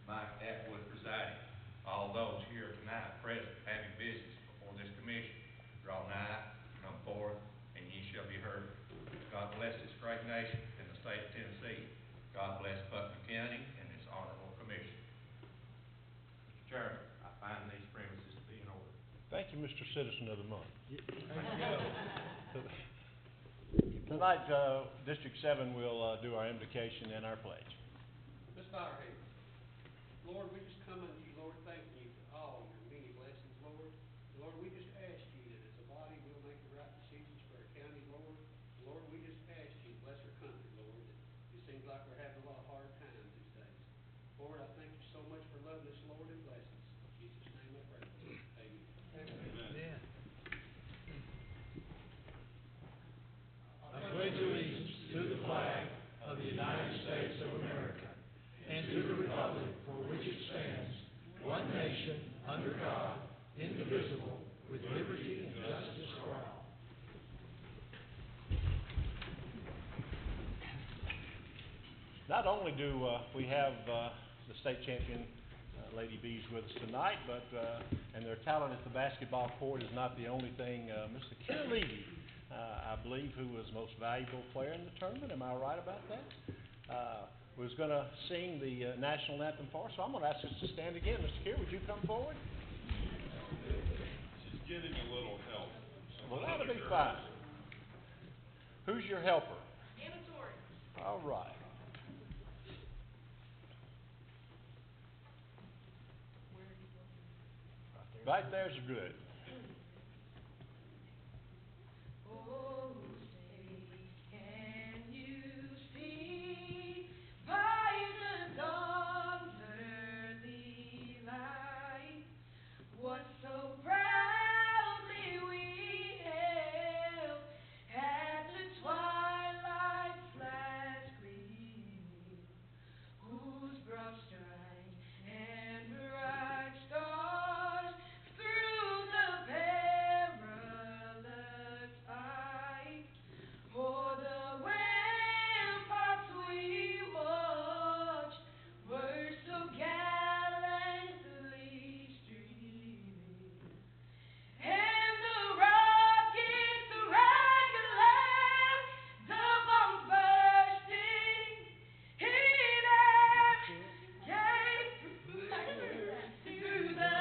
Mike Atwood presiding. All those here tonight present having business before this commission, draw nigh, come forth, and ye shall be heard. God bless this great nation and the state of Tennessee. God bless Putnam County and this honorable commission. Mr. Chairman, I find these premises to be in order. Thank you, Mr. Citizen of the Month. Tonight, District 7 will do our invocation and our pledge. Ms. Firehead, Lord, we just come unto you, Lord, thanking you for all your many blessings, Lord. Lord, we just ask you that as a body we'll make the right decisions for our county, Lord. Lord, we just ask you to bless our country, Lord. It seems like we're having a lot of hard times these days. Lord, I thank you so much for loving us, Lord, and blessing us. In Jesus' name I pray. Amen. Amen. I pledge allegiance to the flag of the United States of America and to the republic for which it stands, one nation, under God, indivisible, with liberty and justice for all. Not only do we have the state champion Lady Bees with us tonight, but and their talent at the basketball court is not the only thing. Mr. Kerr Levy, I believe, who was most valuable player in the tournament, am I right about that? Was going to sing the national anthem for us, so I'm going to ask us to stand again. Mr. Kerr, would you come forward? Just give him a little help. Well, that'll be fine. Who's your helper? Amateur. All right. Right there's good. Oh, say, can you see by the dawn's early light what so proudly we hailed at the twilight's last gleaming, whose broad stripes and bright stars through the perilous fight o'er the ramparts we watched were so gallantly streaming, and the rockets rattling, the bombs bursting in air gave through the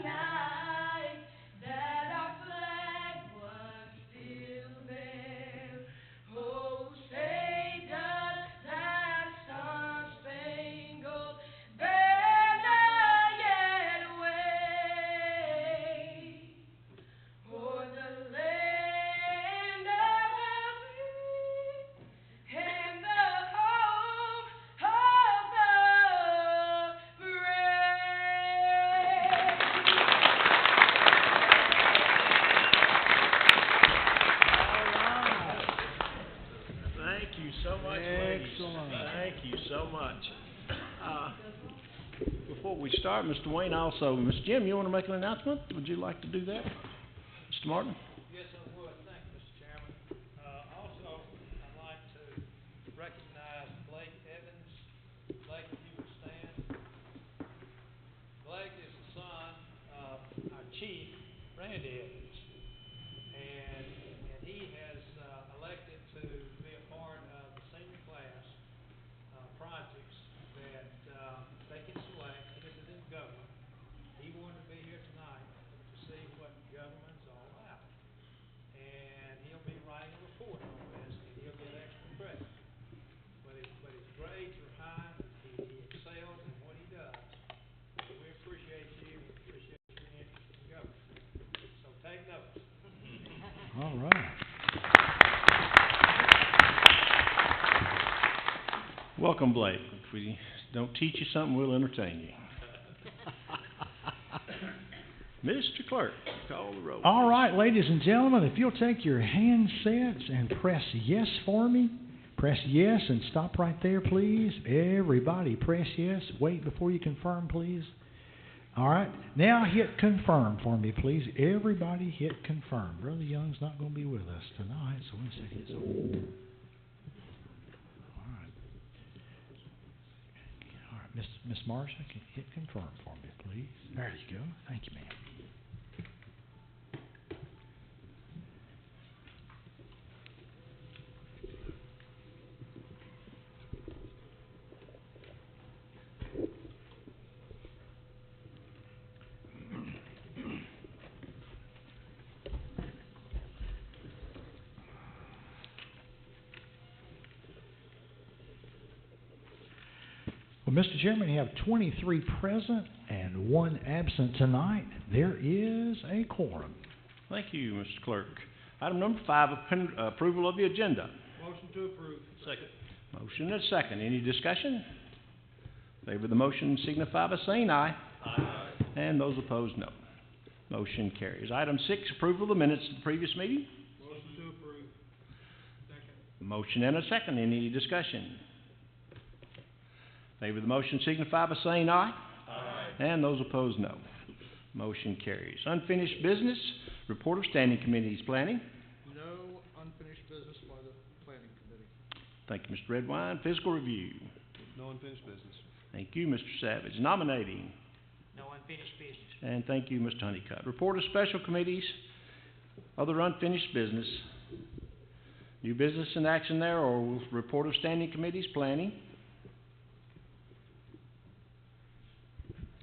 night that our flag was still there. Oh, say does that star-spangled banner yet wave o'er the land of the free and the home of the brave? Thank you so much, ladies. Excellent. Thank you so much. Before we start, Mr. Wayne, also, Ms. Jim, you want to make an announcement? Would you like to do that? Mr. Martin? Yes, I would. Thank you, Mr. Chairman. Also, I'd like to recognize Blake Evans. Blake, if you would stand. Blake is the son of our chief, Randy Evans, and he has elected to be a part of the senior class projects that they can select. This is in government. He wanted to be here tonight to see what government's all about, and he'll be writing a report on this, and he'll get extra credit. But his grades are high. He excels in what he does. And we appreciate you. We appreciate your interest in government. So take notes. All right. Welcome, Blake. If we don't teach you something, we'll entertain you. Mr. Clerk, call the roll. All right, ladies and gentlemen, if you'll take your handsets and press yes for me. Press yes and stop right there, please. Everybody press yes. Wait before you confirm, please. All right. Now hit confirm for me, please. Everybody hit confirm. Brother Young's not going to be with us tonight, so one second. So, all right. All right. Miss Marcia, can you hit confirm for me, please? There you go. Thank you, ma'am. Well, Mr. Chairman, you have 23 present and 1 absent tonight. There is a quorum. Thank you, Mr. Clerk. Item number 5, approval of the agenda. Motion to approve. Second. Motion and a second. Any discussion? Favor the motion signify by saying aye. Aye. And those opposed, no. Motion carries. Item 6, approval of the minutes of the previous meeting. Motion to approve. Second. Motion and a second. Any discussion? Favor the motion signify by saying aye. Aye. And those opposed, no. Motion carries. Unfinished business, report of standing committees. Planning. No unfinished business by the planning committee. Thank you, Mr. Redwine. Fiscal review. No unfinished business. Thank you, Mr. Savage. Nominating. No unfinished business. And thank you, Mr. Honeycutt. Report of special committees, other unfinished business. New business in action there, or report of standing committees. Planning.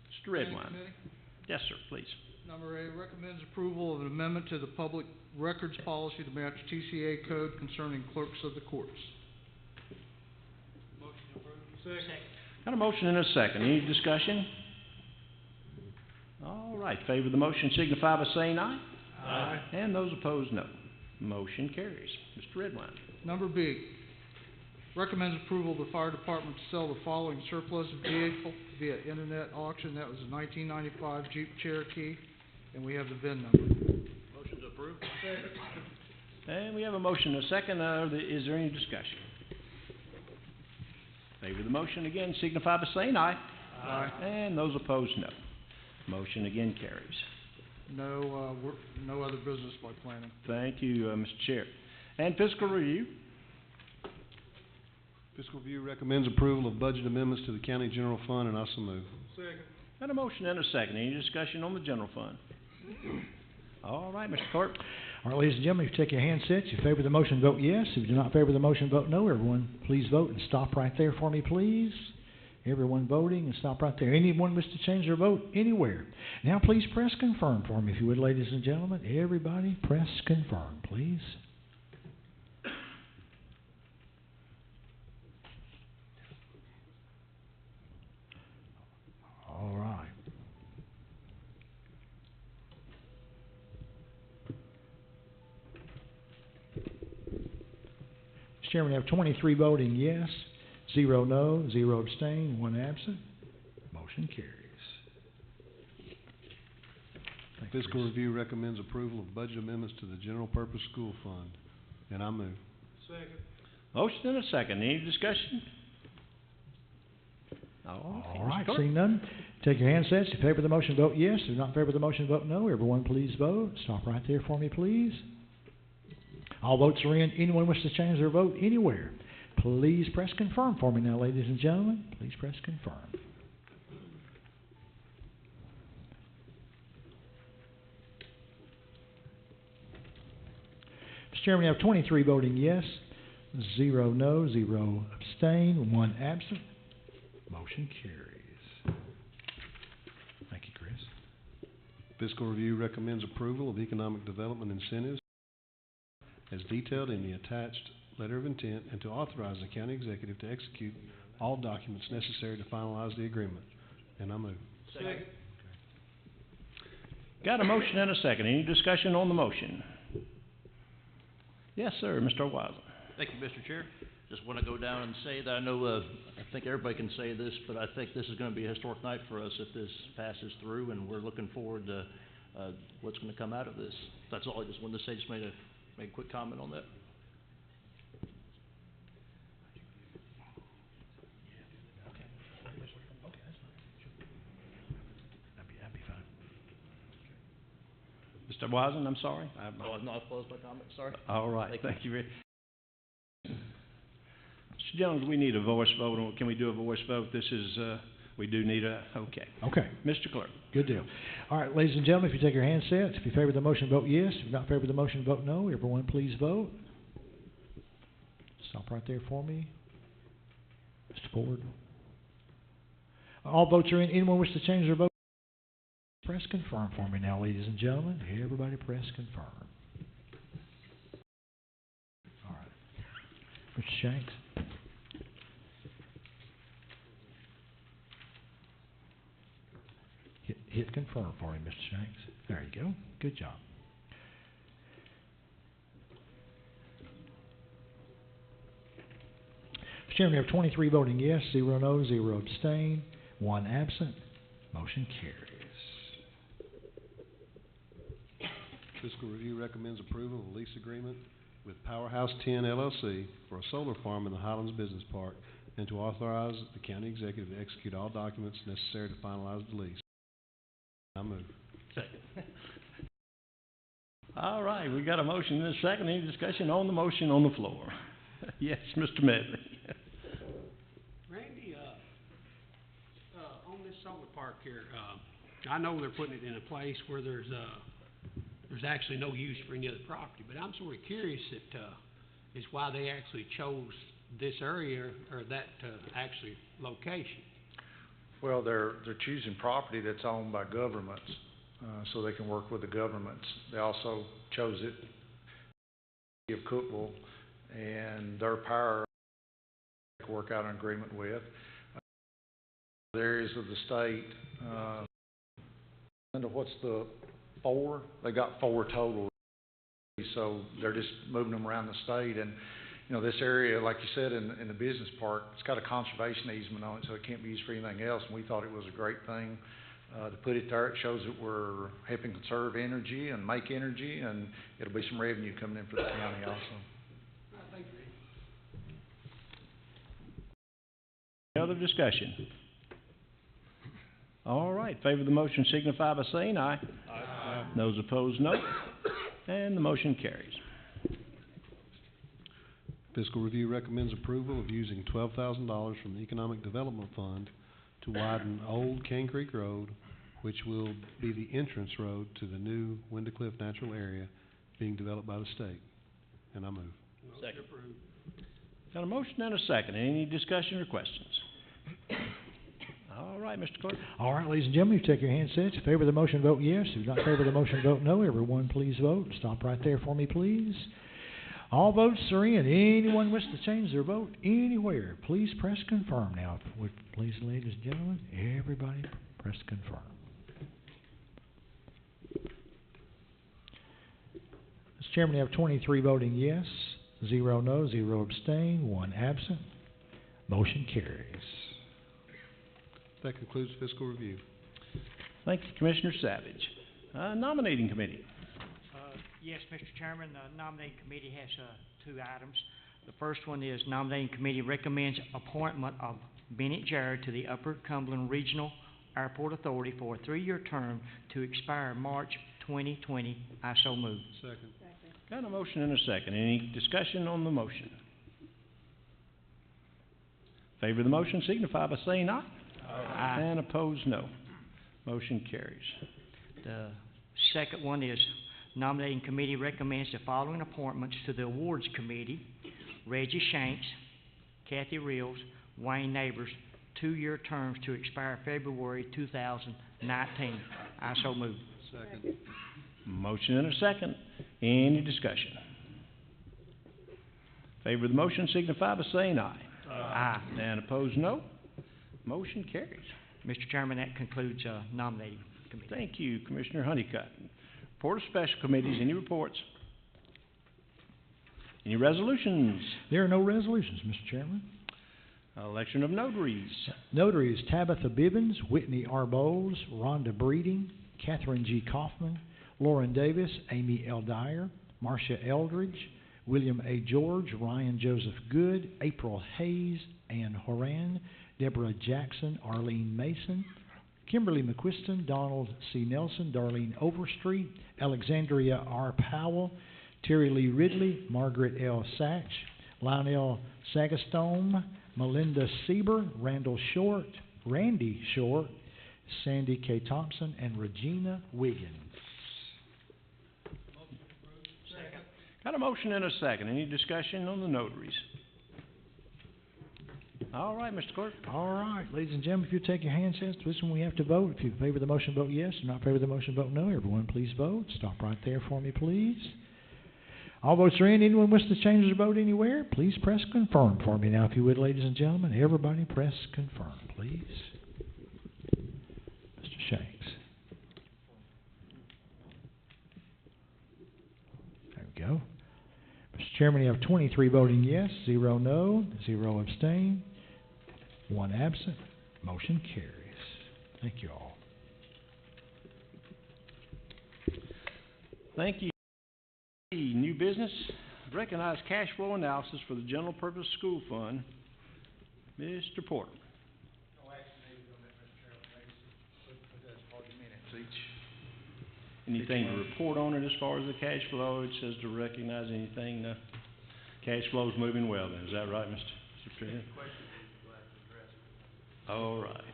Mr. Planning Redwine. committee. Yes, sir, please. Number 8, recommends approval of an amendment to the public records policy to match TCA code concerning clerks of the courts. Motion approved. Second. Got a motion and a second. Any discussion? All right. Favor the motion signify by saying aye. Aye. And those opposed, no. Motion carries. Mr. Redwine. Number B, recommends approval of the fire department to sell the following surplus vehicle via internet auction. That was a 1995 Jeep Cherokee, and we have the VIN number. Motion to approve. Second. And we have a motion and a second. Is there any discussion? Favor the motion again signify by saying aye. Aye. And those opposed, no. Motion again carries. No other business by planning. Thank you, Mr. Chair. And fiscal review. Fiscal Review recommends approval of budget amendments to the county general fund, and I so move. Second. Got a motion and a second. Any discussion on the general fund? All right, Mr. Clerk. All right, ladies and gentlemen, if you take your handsets, if you favor the motion, vote yes. If you do not favor the motion, vote no. Everyone, please vote and stop right there for me, please. Everyone voting and stop right there. Anyone wish to change their vote? Anywhere. Now, please press confirm for me, if you would, ladies and gentlemen. Everybody, press confirm, please. All right. Mr. Chairman, we have 23 voting yes, 0 no, 0 abstain, 1 absent. Motion carries. Thank you, Fiscal Chris. Review recommends approval of budget amendments to the general purpose school fund, and I move. Second. Motion and a second. Any discussion? All right, seeing none, take your handsets. If you favor the motion, vote yes. If you do not favor the motion, vote no. Everyone, please vote. Stop right there for me, please. All votes are in. Anyone wish to change their vote? Anywhere. Please press confirm for me now, ladies and gentlemen. Please press confirm. Mr. Chairman, we have 23 voting yes, 0 no, 0 abstain, 1 absent. Motion carries. Thank you, Chris. Fiscal Review recommends approval of economic development incentives as detailed in the attached letter of intent, and to authorize the county executive to execute all documents necessary to finalize the agreement, and I move. Second. Got a motion and a second. Any discussion on the motion? Yes, sir, Mr. Weiser. Thank you, Mr. Chair. Just want to go down and say that I know, I think everybody can say this, but I think this is going to be a historic night for us if this passes through, and we're looking forward to what's going to come out of this. That's all I just wanted to say. Just made a quick comment on that. That'd be fine. Mr. Wisen, I'm sorry. Oh, no, I've closed my comment. Sorry. All right, Thank you. thank you very. Mr. Jones, we need a voice vote. Can we do a voice vote? This is We do need a, okay. Okay. Mr. Clerk. Good deal. All right, ladies and gentlemen, if you take your handsets, if you favor the motion, vote yes. If you're not favor the motion, vote no. Everyone, please vote. Stop right there for me. Mr. Ford. All votes are in. Anyone wish to change their vote? Press confirm for me now, ladies and gentlemen. Everybody press confirm. All right. Mr. Shanks. Hit confirm for me, Mr. Shanks. There you go. Good job. Mr. Chairman, we have 23 voting yes, 0 no, 0 abstain, 1 absent. Motion carries. Fiscal Review recommends approval of a lease agreement with Powerhouse 10 LLC for a solar farm in the Highlands Business Park and to authorize the county executive to execute all documents necessary to finalize the lease. I move. Second. All right, we got a motion and a second. Any discussion on the motion on the floor? Yes, Mr. Medley. Randy, on this solar park here, I know they're putting it in a place where there's actually no use for any other property, but I'm sort of curious is why they actually chose this area or that actually location. Well, they're choosing property that's owned by governments, so they can work with the governments. They also chose it of Cookville, and their power to work out an agreement with. Areas of the state, under what's the 4? They got 4 total, so they're just moving them around the state. And you know, this area, like you said, in the business park, it's got a conservation easement on it, so it can't be used for anything else. And we thought it was a great thing to put it there. It shows that we're helping conserve energy and make energy, and it'll be some revenue coming in for the county also. Thank you. Any other discussion? All right, favor the motion signify by saying aye. Aye. Those opposed, no. And the motion carries. Fiscal Review recommends approval of using $12,000 from the Economic Development Fund to widen Old Cane Creek Road, which will be the entrance road to the new Window Cliff Natural Area being developed by the state. And I move. Second. Got a motion and a second. Any discussion or questions? All right, Mr. Clerk. All right, ladies and gentlemen, you take your handsets. If favor the motion, vote yes. If not favor the motion, vote no. Everyone, please vote. Stop right there for me, please. All votes are in. Anyone wish to change their vote anywhere, please press confirm now. Please, ladies and gentlemen, everybody press confirm. Mr. Chairman, we have 23 voting yes, 0 no, 0 abstain, 1 absent. Motion carries. That concludes Fiscal Review. Thank you, Commissioner Savage. Nominating Committee. Yes, Mr. Chairman, the nominating committee has 2 items. The first one is nominating committee recommends appointment of Bennett Jarrett to the Upper Cumberland Regional Airport Authority for a 3-year term to expire March 2020. I so move. Second. Got a motion and a second. Any discussion on the motion? Favor the motion signify by saying aye. Aye. And opposed, no. Motion carries. The second one is nominating committee recommends the following appointments to the awards committee: Reggie Shanks, Kathy Reels, Wayne Neighbors, 2-year terms to expire February 2019. I so move. Second. Motion and a second. Any discussion? Favor the motion signify by saying aye. Aye. And opposed, no. Motion carries. Mr. Chairman, that concludes nominating committee. Thank you, Commissioner Honeycutt. Report of special committees. Any reports? Any resolutions? There are no resolutions, Mr. Chairman. Election of notaries. Notaries Tabitha Bibbins, Whitney R. Bowles, Rhonda Breeding, Catherine G. Kaufman, Lauren Davis, Amy L. Dyer, Marcia Eldridge, William A. George, Ryan Joseph Good, April Hayes, Ann Horan, Deborah Jackson, Arlene Mason, Kimberly McQuiston, Donald C. Nelson, Darlene Overstreet, Alexandria R. Powell, Terry Lee Ridley, Margaret L. Satch, Lionel Sagastone, Melinda Sieber, Randall Short, Randy Short, Sandy K. Thompson, and Regina Wiggins. Second. Got a motion and a second. Any discussion on the notaries? All right, Mr. Clerk. All right, ladies and gentlemen, if you take your handsets, this one we have to vote. If you favor the motion, vote yes. If not favor the motion, vote no. Everyone, please vote. Stop right there for me, please. All votes are in. Anyone wish to change their vote anywhere, please press confirm for me now, if you would, ladies and gentlemen. Everybody press confirm, please. Mr. Shanks. There we go. Mr. Chairman, you have 23 voting yes, 0 no, 0 abstain, 1 absent. Motion carries. Thank you all. Thank you. New business, recognize cash flow analysis for the general purpose school fund. Mr. Porter. No action needed on that, Mr. Chairman. Put that as part of the minutes each. Anything to report on it as far as the cash flow? It says to recognize anything, cash flow's moving well then, is that right, Mr. President? All right.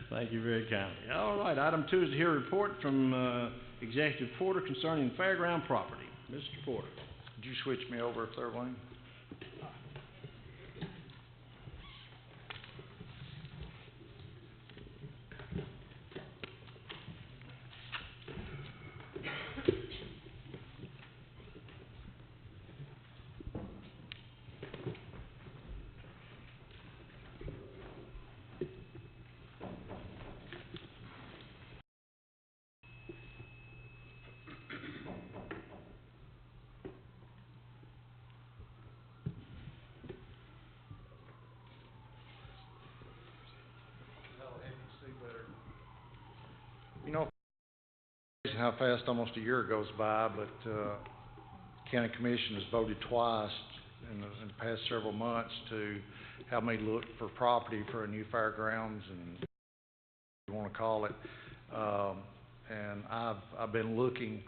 Thank you very kindly. All right, item 2 is to hear a report from, Executive Porter concerning fairground property. Mr. Porter. Would you switch me over if they're Wayne? You know, how fast almost a year goes by, but County Commission has voted twice in the past several months to have me look for property for a new fairgrounds, and you want to call it. And I've been looking,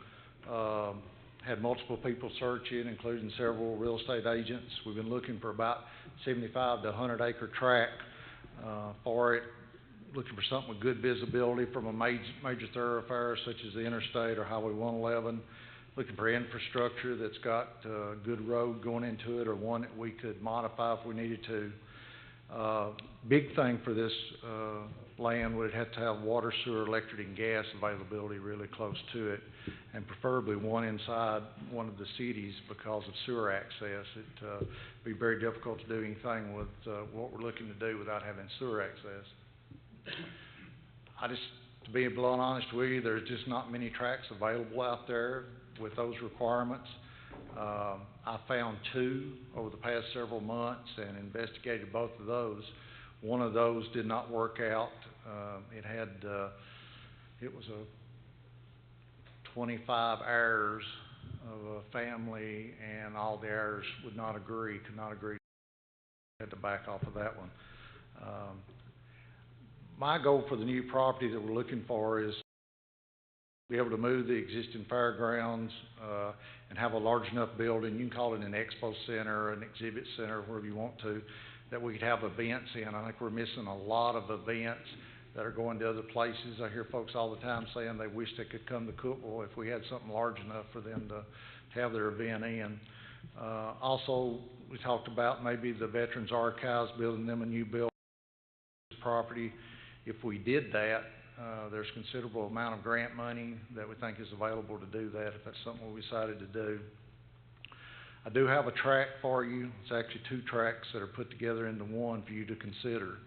had multiple people search it, including several real estate agents. We've been looking for about 75 to 100 acre tract for it. Looking for something with good visibility from a major thoroughfare such as the interstate or Highway 111. Looking for infrastructure that's got a good road going into it, or one that we could modify if we needed to. Big thing for this land would have to have water, sewer, electric, and gas availability really close to it, and preferably one inside one of the cities because of sewer access. It'd be very difficult to do anything with what we're looking to do without having sewer access. To be blunt honest with you, there's just not many tracts available out there with those requirements. I found 2 over the past several months and investigated both of those. One of those did not work out. It was a 25 heirs of a family, and all the heirs could not agree. Had to back off of that one. My goal for the new property that we're looking for is to be able to move the existing fairgrounds and have a large enough building. You can call it an expo center, an exhibit center, whatever you want to, that we could have events in. I think we're missing a lot of events that are going to other places. I hear folks all the time saying they wish they could come to Cookeville if we had something large enough for them to have their event in. Also, we talked about maybe the Veterans Archives, building them a new building property. If we did that, there's considerable amount of grant money that we think is available to do that, if that's something we decided to do. I do have a tract for you. It's actually 2 tracts that are put together into one for you to consider.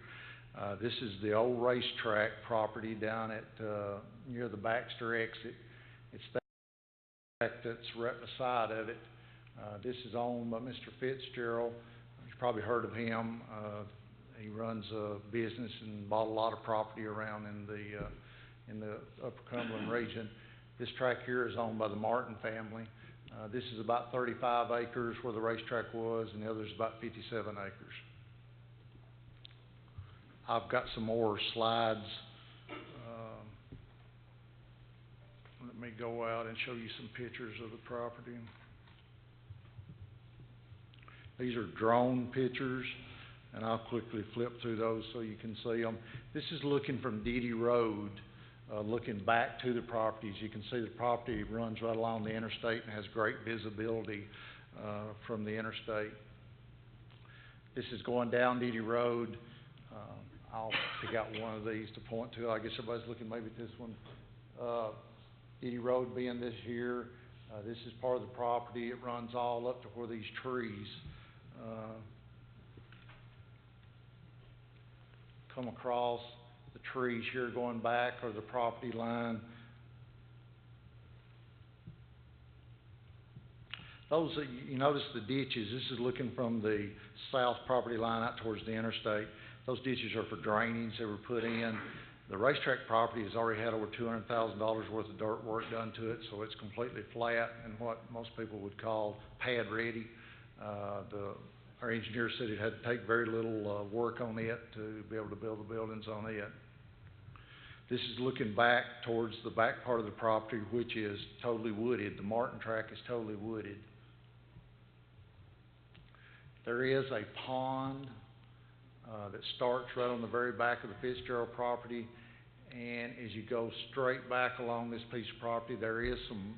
This is the old racetrack property down at near the Baxter exit. It's that tract that's right beside of it. This is owned by Mr. Fitzgerald. You've probably heard of him. He runs a business and bought a lot of property around in the Upper Cumberland region. This tract here is owned by the Martin family. This is about 35 acres where the racetrack was, and the other is about 57 acres. I've got some more slides. Let me go out and show you some pictures of the property. These are drone pictures. and I'll quickly flip through those so you can see them. This is looking from Diddy Road, looking back to the property. As you can see, the property runs right along the interstate and has great visibility from the interstate. This is going down Diddy Road. I'll pick out one of these to point to. I guess everybody's looking maybe at this one. Diddy Road being this here. This is part of the property. It runs all up to where these trees come across. The trees here going back are the property line. Those, you notice the ditches. This is looking from the south property line out towards the interstate. Those ditches are for drainage. They were put in. The racetrack property has already had over $200,000 worth of dirt work done to it, so it's completely flat and what most people would call pad ready. Our engineer said it had to take very little work on it to be able to build the buildings on it. This is looking back towards the back part of the property, which is totally wooded. The Martin track is totally wooded. There is a pond that starts right on the very back of the Fitzgerald property, and as you go straight back along this piece of property, there is some,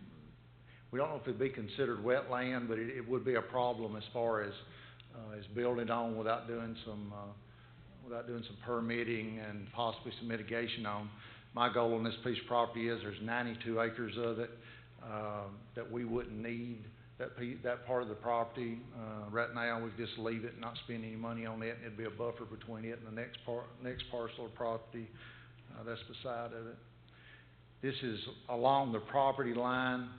we don't know if it'd be considered wetland, but it would be a problem as far as building on without doing some permitting and possibly some mitigation on. My goal on this piece of property is there's 92 acres of it that we wouldn't need that part of the property. Right now, we just leave it and not spend any money on it, and it'd be a buffer between it and the next parcel of property that's beside of it. This is along the property line.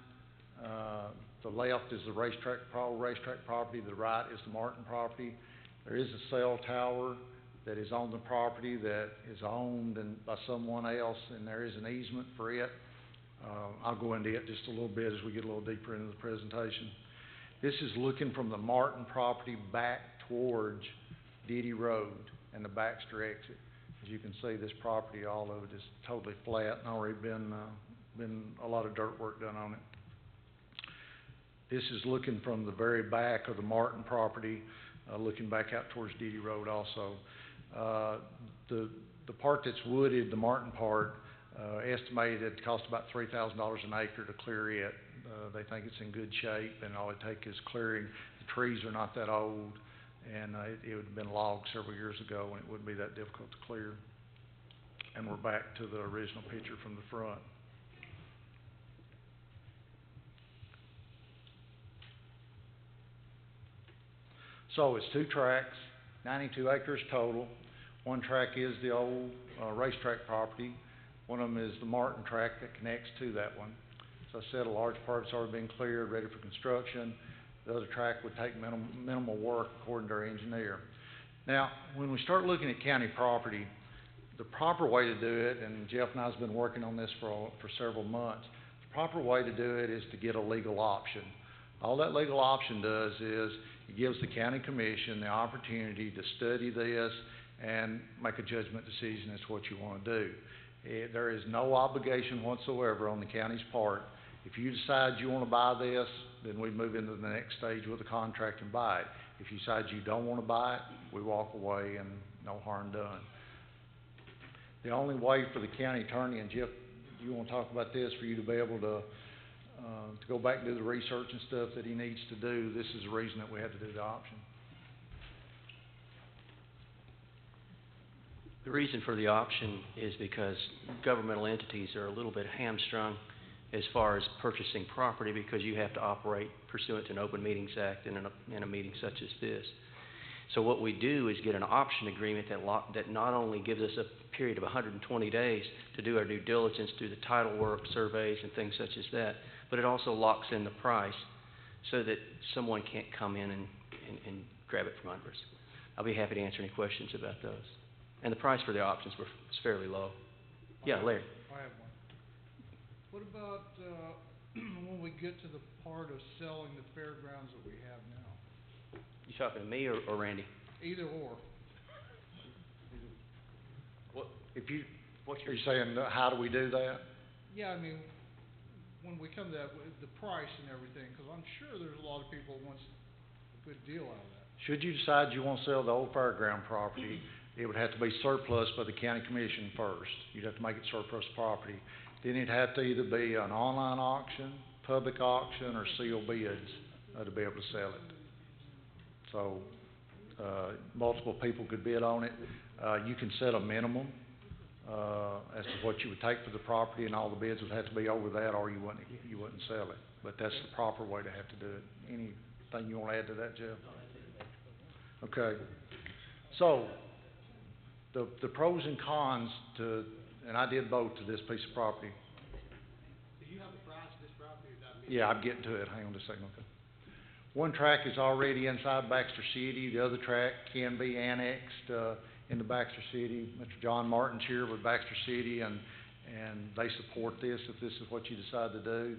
The left is the racetrack property. The right is the Martin property. There is a cell tower that is on the property that is owned by someone else, and there is an easement for it. I'll go into it just a little bit as we get a little deeper into the presentation. This is looking from the Martin property back towards Diddy Road and the Baxter exit. As you can see, this property, all of it is totally flat and already been a lot of dirt work done on it. This is looking from the very back of the Martin property, looking back out towards Diddy Road also. The part that's wooded, the Martin part, estimated it cost about $3,000 an acre to clear it. They think it's in good shape, and all it takes is clearing. The trees are not that old, and it would have been logged several years ago, and it wouldn't be that difficult to clear. And we're back to the original picture from the front. So it's 2 tracks, 92 acres total. One track is the old racetrack property. One of them is the Martin track that connects to that one. As I said, a large part's already been cleared, ready for construction. The other track would take minimal work according to our engineer. Now, when we start looking at county property, the proper way to do it, and Jeff and I have been working on this for several months, the proper way to do it is to get a legal option. All that legal option does is it gives the county commission the opportunity to study this and make a judgment decision as to what you want to do. There is no obligation whatsoever on the county's part. If you decide you want to buy this, then we move into the next stage with the contract and buy it. If you decide you don't want to buy it, we walk away and no harm done. The only way for the county attorney, and Jeff, you want to talk about this, for you to be able to go back and do the research and stuff that he needs to do, this is the reason that we had to do the option. The reason for the option is because governmental entities are a little bit hamstrung as far as purchasing property, because you have to operate pursuant to an Open Meetings Act in a meeting such as this. So what we do is get an option agreement that not only gives us a period of 120 days to do our due diligence, do the title work, surveys, and things such as that, but it also locks in the price so that someone can't come in and grab it from under us. I'll be happy to answer any questions about those. And the price for the options was fairly low. Yeah, Larry. I have one. What about when we get to the part of selling the fairgrounds that we have now? You talking to me or Randy? Either or. What? Are you saying how do we do that? Yeah, I mean, when we come to that, the price and everything, because I'm sure there's a lot of people who wants a good deal out of that. Should you decide you want to sell the old fairground property, it would have to be surplus by the county commission first. You'd have to make it surplus property. Then it'd have to either be an online auction, public auction, or sealed bids to be able to sell it. So, multiple people could bid on it. You can set a minimum as to what you would take for the property, and all the bids would have to be over that, or you wouldn't sell it. But that's the proper way to have to do it. Anything you want to add to that, Jeff? Okay. So, the pros and cons to, and I did both to this piece of property. Do you have the price of this property, or did I miss it? Yeah, I'm getting to it. Hang on just a second. Okay. One track is already inside Baxter City. The other track can be annexed into Baxter City. Mr. John Martin's here with Baxter City, and they support this if this is what you decide to do.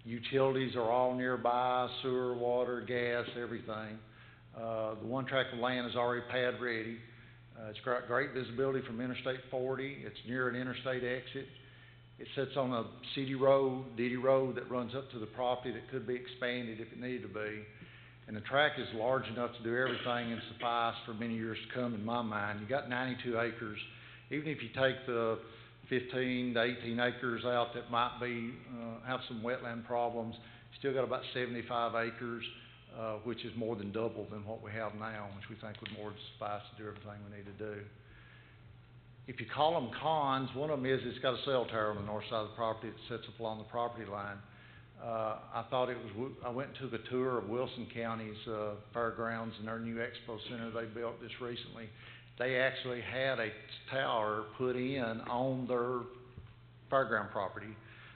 Utilities are all nearby: sewer, water, gas, everything. The one tract of land is already pad ready. It's got great visibility from Interstate 40. It's near an interstate exit. It sits on a city road, DD road, that runs up to the property that could be expanded if it needed to be. And the tract is large enough to do everything and suffice for many years to come, in my mind. You got 92 acres. Even if you take the 15 to 18 acres out that might be have some wetland problems, you still got about 75 acres, which is more than double than what we have now, which we think would more than suffice to do everything we need to do. If you call them cons, one of them is it's got a cell tower on the north side of the property that sits up along the property line. I went and took a tour of Wilson County's fairgrounds and their new expo center they built just recently. They actually had a tower put in on their fairground property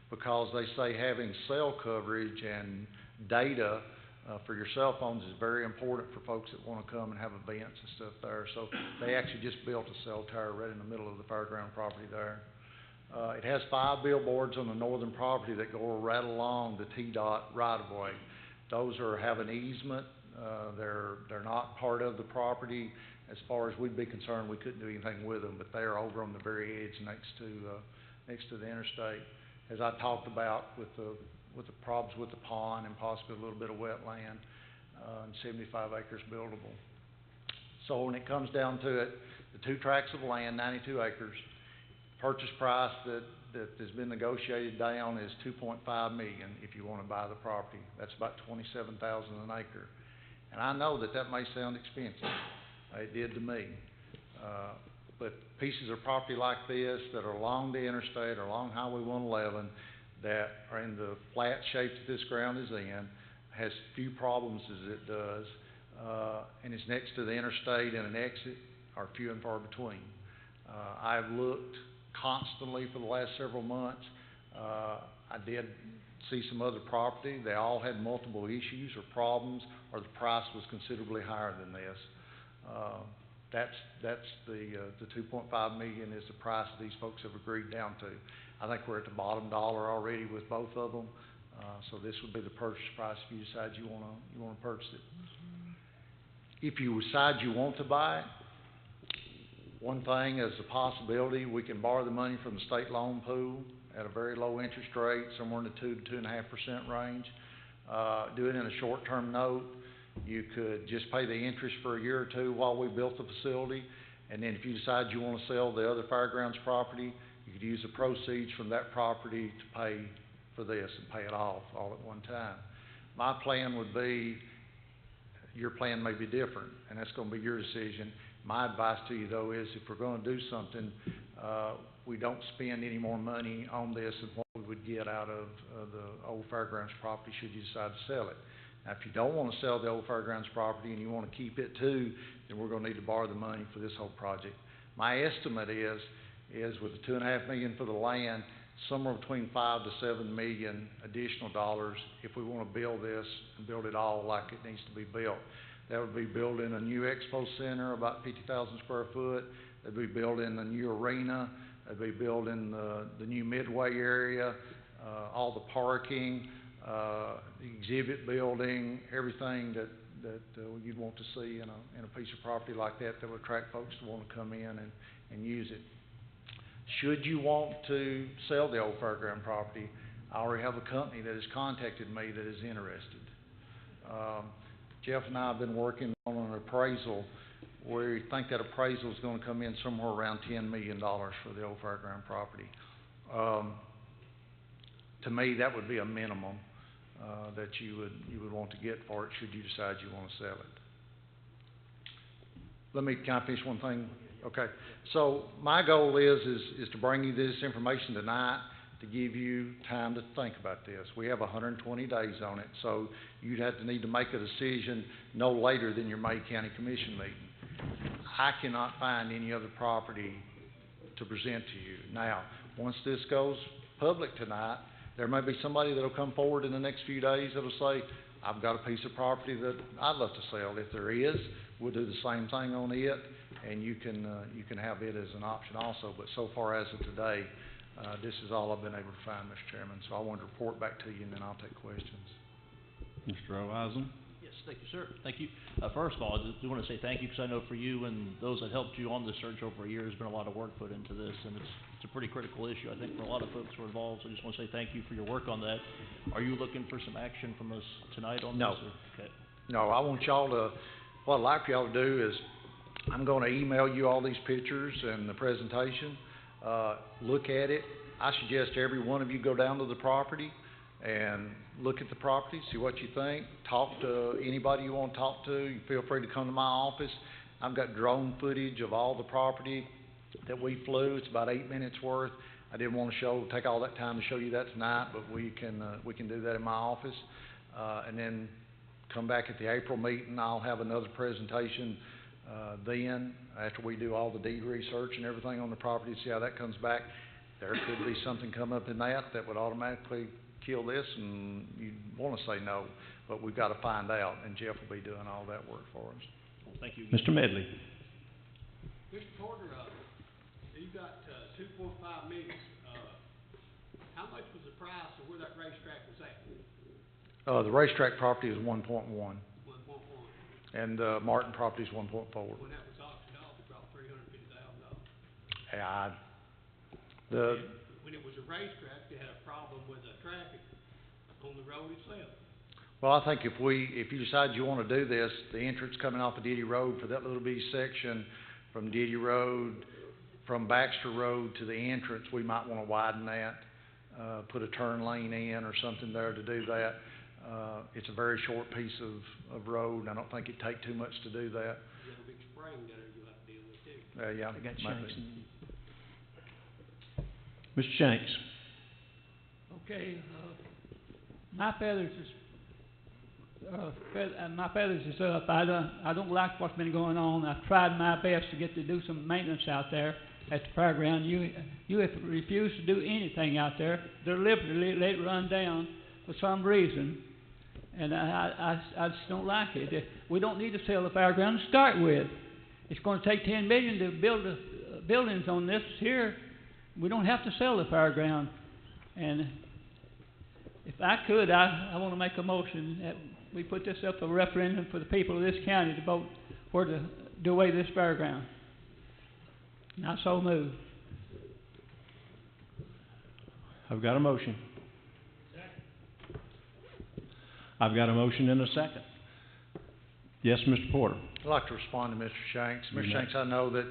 because they say having cell coverage and data for your cell phones is very important for folks that want to come and have events and stuff there. So they actually just built a cell tower right in the middle of the fairground property there. It has 5 billboards on the northern property that go right along the TDOT right-of-way. Those have an easement. They're not part of the property. As far as we'd be concerned, we couldn't do anything with them, but they are over on the very edge next to the interstate. As I talked about with the problems with the pond and possibly a little bit of wetland, and 75 acres buildable. So when it comes down to it, the 2 tracts of land, 92 acres, purchase price that has been negotiated down is $2.5 million if you want to buy the property. That's about $27,000 an acre. And I know that may sound expensive. It did to me. But pieces of property like this that are along the interstate or along Highway 111 that are in the flat shape that this ground is in, has few problems as it does, and is next to the interstate and an exit, are few and far between. I've looked constantly for the last several months. I did see some other property. They all had multiple issues or problems, or the price was considerably higher than this. That's the $2.5 million is the price that these folks have agreed down to. I think we're at the bottom dollar already with both of them. So this would be the purchase price if you decide you want to purchase it. If you decide you want to buy it, one thing is a possibility, we can borrow the money from the state loan pool at a very low interest rate, somewhere in the 2 to 2.5% range. Do it in a short-term note. You could just pay the interest for a year or two while we built the facility, and then if you decide you want to sell the other fairgrounds property, you could use the proceeds from that property to pay for this and pay it off all at one time. My plan would be, your plan may be different, and that's going to be your decision. My advice to you, though, is if we're going to do something, we don't spend any more money on this than what we would get out of the old fairgrounds property should you decide to sell it. Now, if you don't want to sell the old fairgrounds property and you want to keep it too, then we're going to need to borrow the money for this whole project. My estimate is with the $2.5 million for the land, somewhere between $5 to $7 million additional dollars if we want to build this and build it all like it needs to be built. That would be building a new expo center, about 50,000 square foot. They'd be building a new arena. They'd be building the new midway area, all the parking, the exhibit building, everything that you'd want to see in a piece of property like that would attract folks to want to come in and use it. Should you want to sell the old fairground property, I already have a company that has contacted me that is interested. Jeff and I have been working on an appraisal. We think that appraisal is gonna come in somewhere around $10 million for the old fairground property. To me, that would be a minimum, that you would want to get for it, should you decide you wanna sell it. Can I finish one thing? Okay. So my goal is to bring you this information tonight, to give you time to think about this. We have 120 days on it, so you'd need to make a decision no later than your May County Commission meeting. I cannot find any other property to present to you. Now, once this goes public tonight, there may be somebody that'll come forward in the next few days that'll say, I've got a piece of property that I'd love to sell. If there is, we'll do the same thing on it, and you can have it as an option also. But so far as of today, this is all I've been able to find, Mr. Chairman. So I wanted to report back to you, and then I'll take questions. Mr. Oisen? Yes, thank you, sir. Thank you. First of all, I just want to say thank you, because I know for you and those that helped you on this search over a year, there's been a lot of work put into this, and it's a pretty critical issue, I think, for a lot of folks who are involved. So I just want to say thank you for your work on that. Are you looking for some action from us tonight on No. this? Or? Okay. No, I want y'all to, what I'd like for y'all to do is, I'm gonna email you all these pictures and the presentation. Look at it. I suggest every one of you go down to the property and look at the property, see what you think. Talk to anybody you want to talk to. You feel free to come to my office. I've got drone footage of all the property that we flew. It's about 8 minutes worth. I didn't want to take all that time to show you that tonight, but we can do that in my office. And then come back at the April meeting. I'll have another presentation then, after we do all the deed research and everything on the property, see how that comes back. There could be something come up in that would automatically kill this, and you'd want to say no, but we've got to find out, and Jeff will be doing all that work for us. Well, thank you. Mr. Medley? Mr. Porter, you got, 2.5 million, how much was the price of where that racetrack was at? The racetrack property is 1.1, 1.1. and Martin property is 1.4. When that was auctioned off, it brought $350,000. Yeah, When it was a racetrack, they had a problem with the traffic on the road itself. well, I think if you decide you want to do this, the entrance coming off of Diddy Road for that little bitty section from Diddy Road, from Baxter Road to the entrance, we might want to widen that, put a turn lane in or something there to do that. It's a very short piece of road. I don't think it'd take too much to do that. You got a big spring there you'll have to deal with too. Yeah, I got might Shanks. be. Mr. Shanks? Okay, my feathers is up. I don't like what's been going on. I've tried my best to get to do some maintenance out there at the fairground. You have refused to do anything out there. Deliberately let it run down for some reason, and I just don't like it. We don't need to sell the fairground to start with. It's going to take $10 million to build buildings on this here. We don't have to sell the fairground. And if I could, I want to make a motion that we put this up for referendum for the people of this county to vote for to do away with this fairground. And I so move. I've got a motion. I've got a motion and a second. Yes, Mr. Porter? I'd like to respond to Mr. Shanks. You Mr. may. Shanks, I know that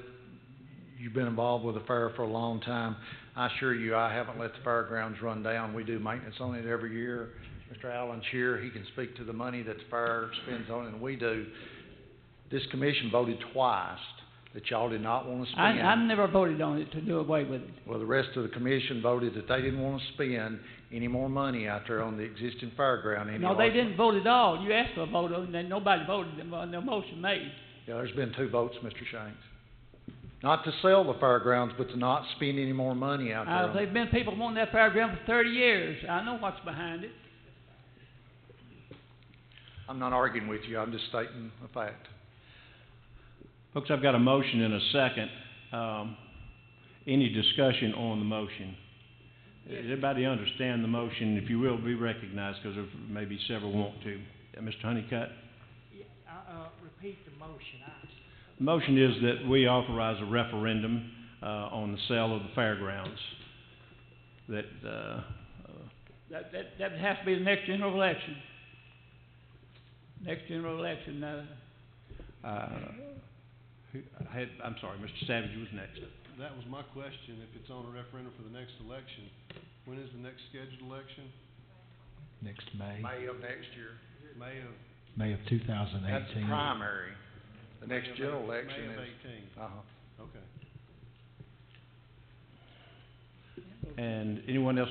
you've been involved with the fair for a long time. I assure you, I haven't let the fairgrounds run down. We do maintenance on it every year. Mr. Allen's here. He can speak to the money that the fair spends on it, and we do. This commission voted twice that y'all did not want to spend. I never voted on it to do away with it. Well, the rest of the commission voted that they didn't want to spend any more money out there on the existing fairground. No, they didn't vote at all. You asked for a vote, and then nobody voted. No motion made. Yeah, there's been 2 votes, Mr. Shanks. Not to sell the fairgrounds, but to not spend any more money out there. There've been people wanting that fairground for 30 years. I know what's behind it. I'm not arguing with you. I'm just stating a fact. Folks, I've got a motion and a second. Any discussion on the motion? Does everybody understand the motion? If you will, be recognized, because there may be several want to. Mr. Honeycutt? Repeat the motion. The motion is that we authorize a referendum on the sale of the fairgrounds. That That has to be the next general election. next general election, I'm sorry, Mr. Savage was next. That was my question, if it's on a referendum for the next election, when is the next scheduled election? Next May, May of next year. May of 2018. That's the primary. The next May of general eight- election May of is. 18. Okay. And anyone else,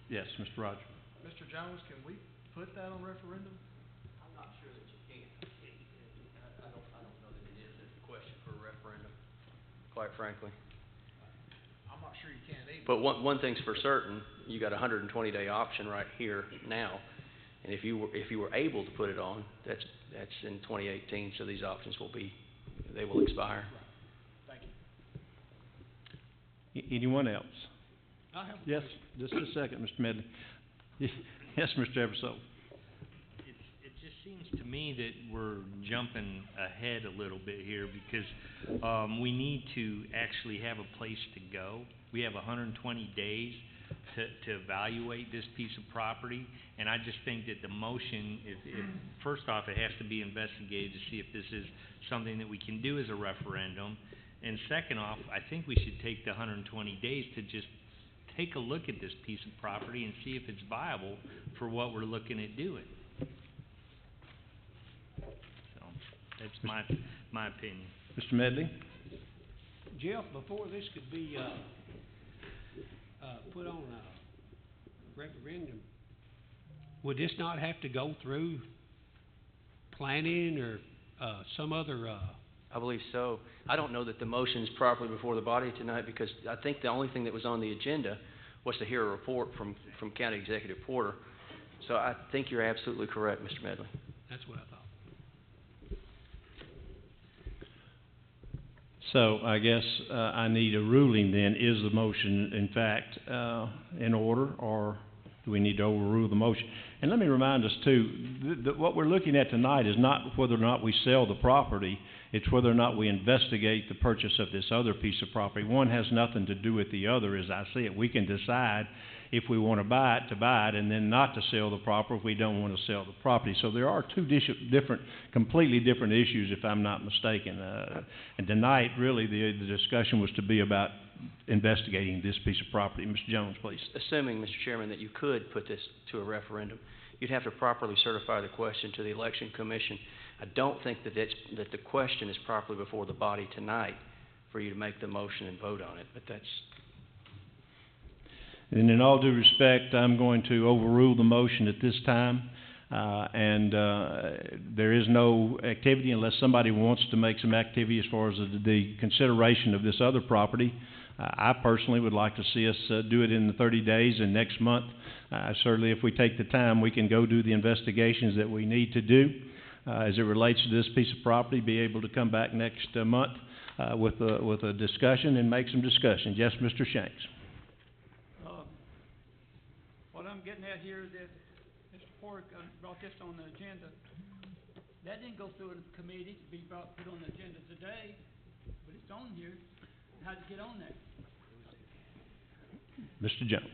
yes, Mr. Rogers? Mr. Jones, can we put that on referendum? I'm not sure that you can. I don't know that it is a question for a referendum, quite frankly. I'm not sure you can either. But one thing's for certain, you got a 120-day option right here now. And if you were able to put it on, that's in 2018, so these options will expire. Thank you. Anyone else? I have a Yes, just a second, Mr. Medley. Yes, Mr. Eversole. It just seems to me that we're jumping ahead a little bit here because we need to actually have a place to go. We have 120 days to evaluate this piece of property, and I just think that the motion, if first off, it has to be investigated to see if this is something that we can do as a referendum, and second off, I think we should take the 120 days to just take a look at this piece of property and see if it's viable for what we're looking at doing. So, that's my opinion. Mr. Medley? Jeff, before this could be, put on a referendum, would this not have to go through planning or, some other, I believe so. I don't know that the motion's properly before the body tonight because I think the only thing that was on the agenda was to hear a report from County Executive Porter. So I think you're absolutely correct, Mr. Medley. that's what I thought. So I guess I need a ruling then. Is the motion in fact in order, or do we need to overrule the motion? And let me remind us too, what we're looking at tonight is not whether or not we sell the property, it's whether or not we investigate the purchase of this other piece of property. One has nothing to do with the other, as I see it. We can decide if we want to buy it, and then not to sell the property if we don't want to sell the property. So there are two completely different issues, if I'm not mistaken. And tonight, really, the discussion was to be about investigating this piece of property. Mr. Jones, please. Assuming, Mr. Chairman, that you could put this to a referendum, you'd have to properly certify the question to the Election Commission. I don't think that the question is properly before the body tonight for you to make the motion and vote on it, but that's... And in all due respect, I'm going to overrule the motion at this time. There is no activity unless somebody wants to make some activity as far as the consideration of this other property. I personally would like to see us do it in the 30 days, and next month, certainly if we take the time, we can go do the investigations that we need to do as it relates to this piece of property, be able to come back next month with a discussion and make some discussions. Yes, Mr. Shanks. What I'm getting at here is that Mr. Porter brought this on the agenda. That didn't go through a committee to be put on the agenda today, but it's on here. How'd it get on there? Mr. Jones.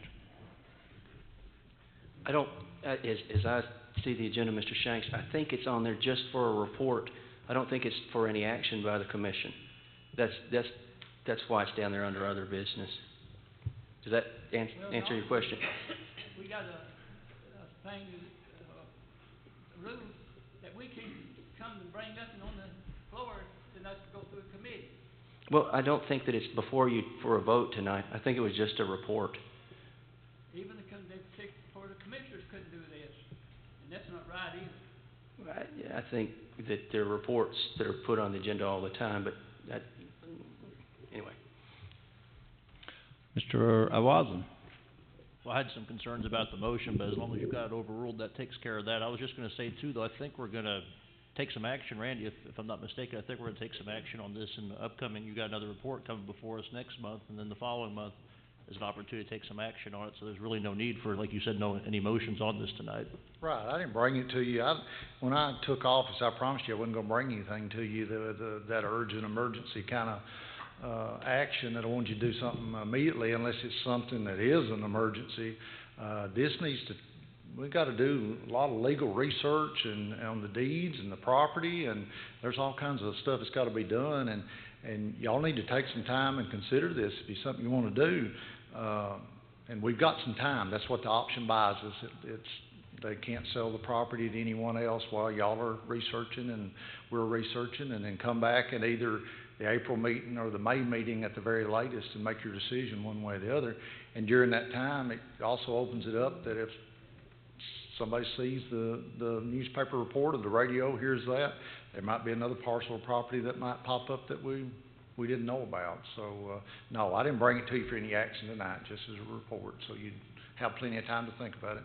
I don't, as I see the agenda, Mr. Shanks, I think it's on there just for a report. I don't think it's for any action by the commission. That's why it's down there under other business. Does that answer your question? We got a thing, a rule that we can come and bring nothing on the floor and us to go through a committee. Well, I don't think that it's before you for a vote tonight. I think it was just a report. Even the commissioners couldn't do this, and that's not right either. I think that there are reports that are put on the agenda all the time, but anyway. Mr. Awazan. Well, I had some concerns about the motion, but as long as you got it overruled, that takes care of that. I was just going to say, too, though, I think we're going to take some action. Randy, if I'm not mistaken, I think we're going to take some action on this in the upcoming. You got another report coming before us next month, and then the following month is an opportunity to take some action on it. So there's really no need for, like you said, any motions on this tonight. Right, I didn't bring it to you. When I took office, I promised you I wasn't gonna bring anything to you that urgent emergency kind of action, that I wanted you to do something immediately unless it's something that is an emergency. This needs to we've got to do a lot of legal research and on the deeds and the property, and there's all kinds of stuff that's got to be done, and y'all need to take some time and consider this if it's something you want to do. And we've got some time. That's what the option buys us. They can't sell the property to anyone else while y'all are researching and we're researching, and then come back at either the April meeting or the May meeting at the very latest and make your decision one way or the other. And during that time, it also opens it up that if somebody sees the newspaper report or the radio hears that, there might be another parcel of property that might pop up that we didn't know about. So, no, I didn't bring it to you for any action tonight, just as a report, so you'd have plenty of time to think about it.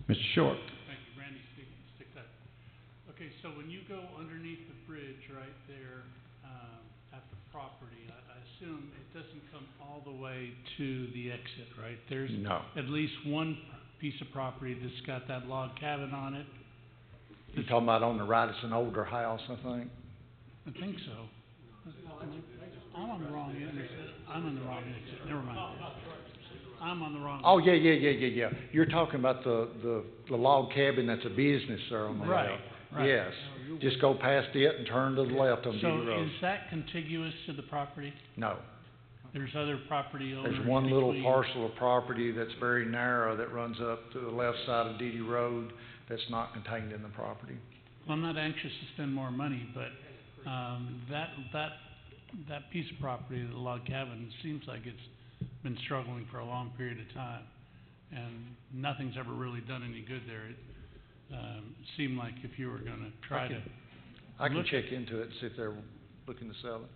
Mr. Short. Thank you, Randy, stick that. Okay, so when you go underneath the bridge right there, at the property, I assume it doesn't come all the way to the exit, right? There's No. at least one piece of property that's got that log cabin on it. You're talking about on the right, it's an older house, I think? I think so. I'm on the wrong end. I'm on the wrong exit, never mind. I'm on the wrong. Oh, yeah. You're talking about the log cabin that's a business there on the Right, left. right. Yes. Just go past it and turn to the left on Dewey So Road. is that contiguous to the property? No. There's other property owners There's one little between- parcel of property that's very narrow that runs up to the left side of Dewey Road that's not contained in the property. Well, I'm not anxious to spend more money, but, that piece of property, the log cabin, seems like it's been struggling for a long period of time. And nothing's ever really done any good there. It, seemed like if you were gonna try to. I can look check at- into it and see if they're looking to sell it.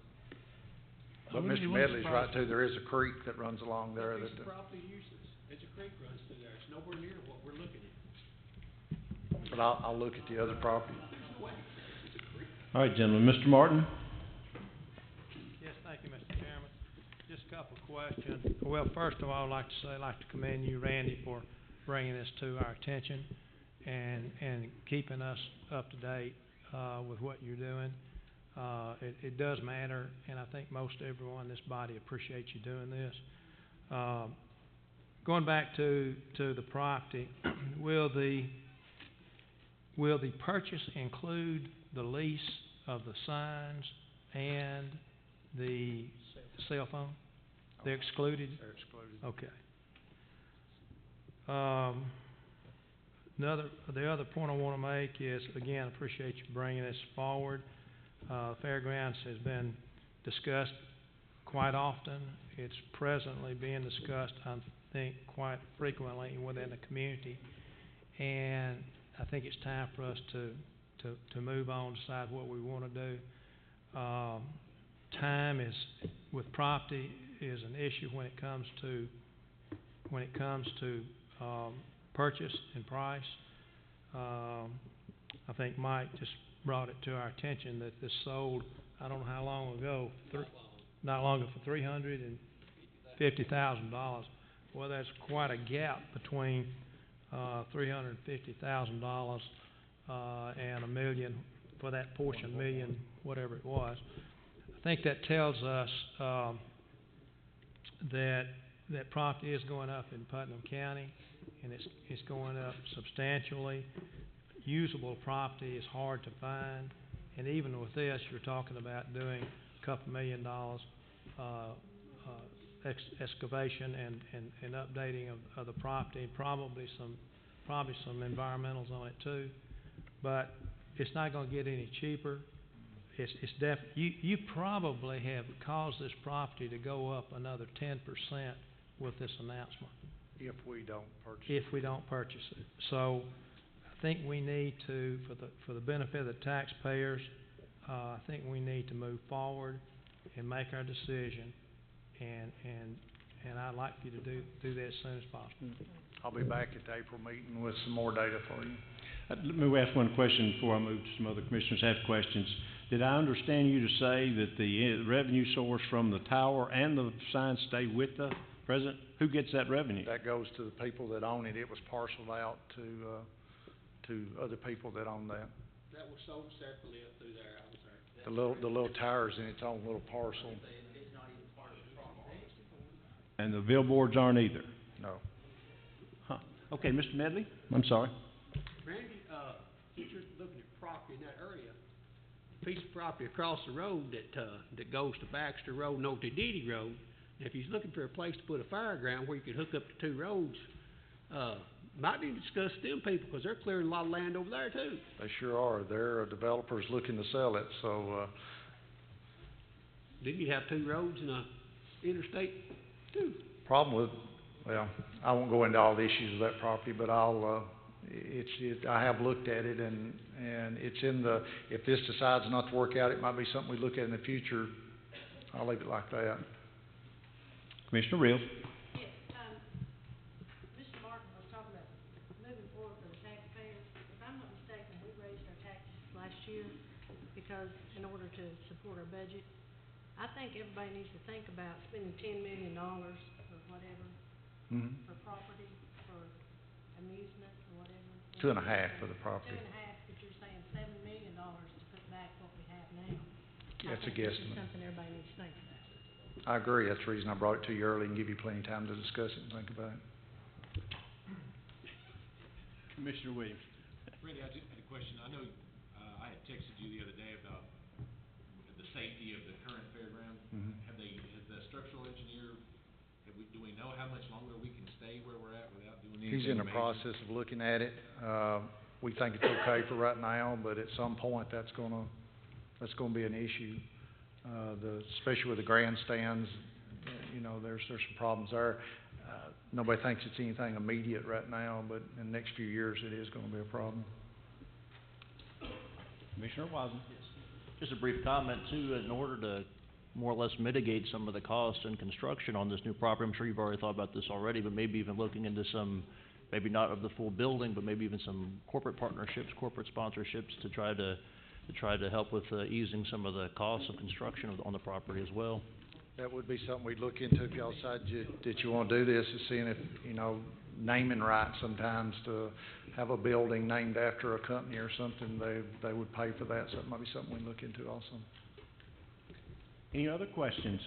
But wouldn't- it Mr. wouldn't Medley's surprise right too, there is a creek that runs along there That piece that, of property useless. There's a creek runs through there. It's nowhere near what we're looking at. but I'll look at the other property. All right, gentlemen. Mr. Martin? Yes, thank you, Mr. Chairman. Just a couple of questions. Well, first of all, I'd like to say, I'd like to commend you, Randy, for bringing this to our attention and keeping us up to date, with what you're doing. It does matter, and I think most everyone in this body appreciates you doing this. Going back to the property, will the purchase include the lease of the signs and the cell phone? They're excluded? They're excluded. Okay. The other point I want to make is, again, I appreciate you bringing this forward. Fairgrounds has been discussed quite often. It's presently being discussed, I think, quite frequently within the community. And I think it's time for us to move on, decide what we want to do. Time is, with property, is an issue when it comes to purchase and price. I think Mike just brought it to our attention that this sold, I don't know how long ago, not long ago, for $350,000. Well, that's quite a gap between $350,000 and $1 million for that portion, $1 million, whatever it was. I think that tells us that property is going up in Putnam County, and it's going up substantially. Usable property is hard to find, and even with this, you're talking about doing a couple $1 million excavation and updating of the property, and probably some environmentals on it too. But it's not going to get any cheaper. You probably have caused this property to go up another 10% with this announcement. If we don't purchase it. If we don't purchase it. So I think we need to, for the benefit of the taxpayers, I think we need to move forward and make our decision. And I'd like you to do that as soon as possible. I'll be back at the April meeting with some more data for you. Let me ask one question before I move to some other commissioners have questions. Did I understand you to say that the revenue source from the tower and the signs stay with the president? Who gets that revenue? That goes to the people that own it. It was parceled out to other people that own that. That was sold separately up through there, I'm sorry. The little tower's in its own little parcel. And the billboards aren't either? No. Huh. Okay, Mr. Medley, I'm sorry. Randy, since you're looking at property in that area, piece of property across the road that goes to Baxter Road and over to Diddy Road, if he's looking for a place to put a fairground where you could hook up the two roads, might need to discuss them people, because they're clearing a lot of land over there too. They sure are. They're developers looking to sell it, so, Then you'd have two roads and a interstate too. problem with, well, I won't go into all the issues of that property, but I have looked at it, and it's in the, if this decides not to work out, it might be something we look at in the future. I'll leave it like that. Commissioner Reels. Yes, Mr. Martin was talking about moving forward for the taxpayers. If I'm not mistaken, we raised our taxes last year because, in order to support our budget. I think everybody needs to think about spending $10 million or whatever for property, for amusement or whatever. 2.5 for the property. 2.5, but you're saying $7 million to put back what we have now. That's a I think this is guesstimate. something everybody needs to think about. I agree. That's the reason I brought it to you early and give you plenty of time to discuss it and think about it. Commissioner Williams. Randy, I just had a question. I know, I had texted you the other day about the safety of the current fairground. Has the structural engineer, do we know how much longer we can stay where we're at without doing anything He's in the major? process of looking at it. We think it's okay for right now, but at some point, that's gonna be an issue. Especially with the grandstands, there's some problems there. Nobody thinks it's anything immediate right now, but in the next few years, it is gonna be a problem. Commissioner Wiseman. Just a brief comment too, in order to more or less mitigate some of the costs in construction on this new property, I'm sure you've already thought about this already, but maybe even looking into some, maybe not of the full building, but maybe even some corporate partnerships, corporate sponsorships to try to help with easing some of the costs of construction on the property as well. That would be something we'd look into if y'all decide that you wanna do this, is seeing if, naming rights sometimes to have a building named after a company or something, they would pay for that, so it might be something we look into also. Any other questions?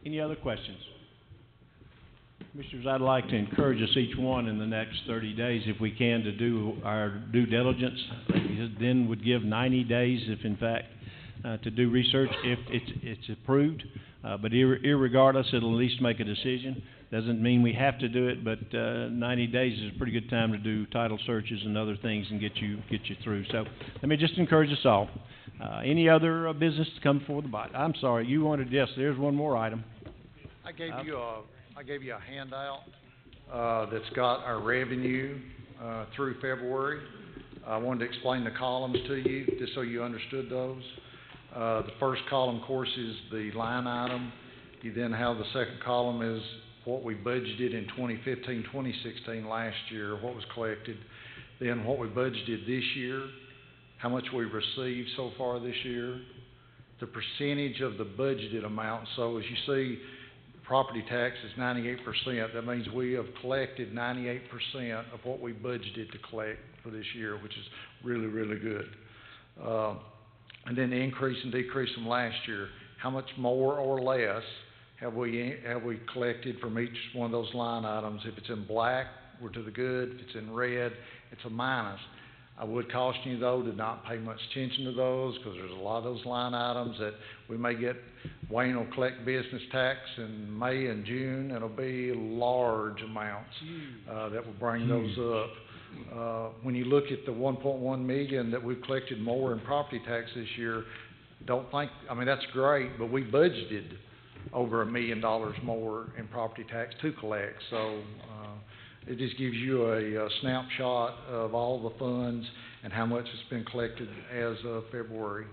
Any other questions? Commissioners, I'd like to encourage us each one in the next 30 days, if we can, to do our due diligence. Then would give 90 days, if in fact, to do research, if it's approved. But irregardless, it'll at least make a decision. Doesn't mean we have to do it, but 90 days is a pretty good time to do title searches and other things and get you through. So let me just encourage us all. Any other business to come before the body? I'm sorry, you wanted, yes, there's one more item. I gave you a handout that's got our revenue through February. I wanted to explain the columns to you, just so you understood those. The first column, of course, is the line item. You then have the second column is what we budgeted in 2015, 2016 last year, what was collected. Then what we budgeted this year, how much we've received so far this year, the percentage of the budgeted amount. So as you see, property tax is 98%. That means we have collected 98% of what we budgeted to collect for this year, which is really, really good. And then the increase and decrease from last year. How much more or less have we collected from each one of those line items? If it's in black, we're to the good. If it's in red, it's a minus. I would caution you, though, to not pay much attention to those, because there's a lot of those line items that we may get. Wayne will collect business tax in May and June. It'll be large amounts that will bring those up. When you look at the 1.1 million that we've collected more in property tax this year, that's great, but we budgeted over $1 million more in property tax to collect. So it just gives you a snapshot of all the funds and how much has been collected as of February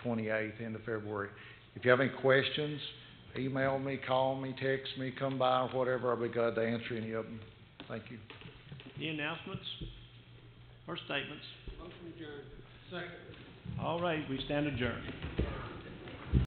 28th, end of February. If you have any questions, email me, call me, text me, come by, or whatever. I'll be glad to answer any of them. Thank you. Any announcements or statements? Motion adjourned. Second. All right, we stand adjourned.